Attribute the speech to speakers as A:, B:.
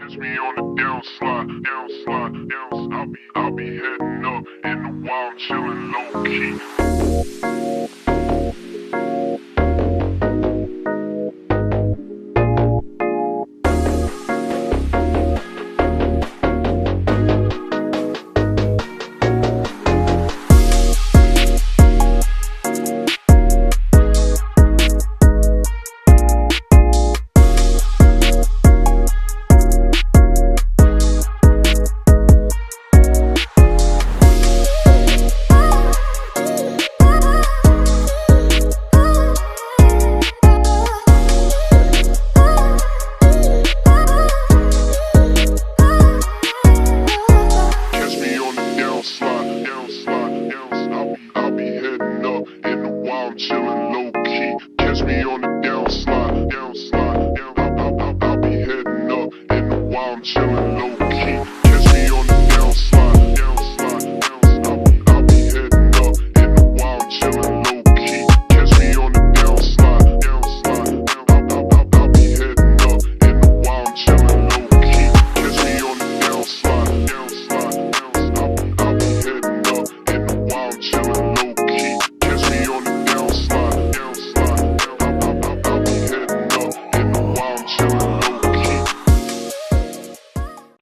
A: Catch me on the down slide. I'll be heading up in the wild, chillin' low key. I'll be heading up in the wild, chillin' low key. Catch me on the down slide. I'll be heading up in the wild, chillin' low key.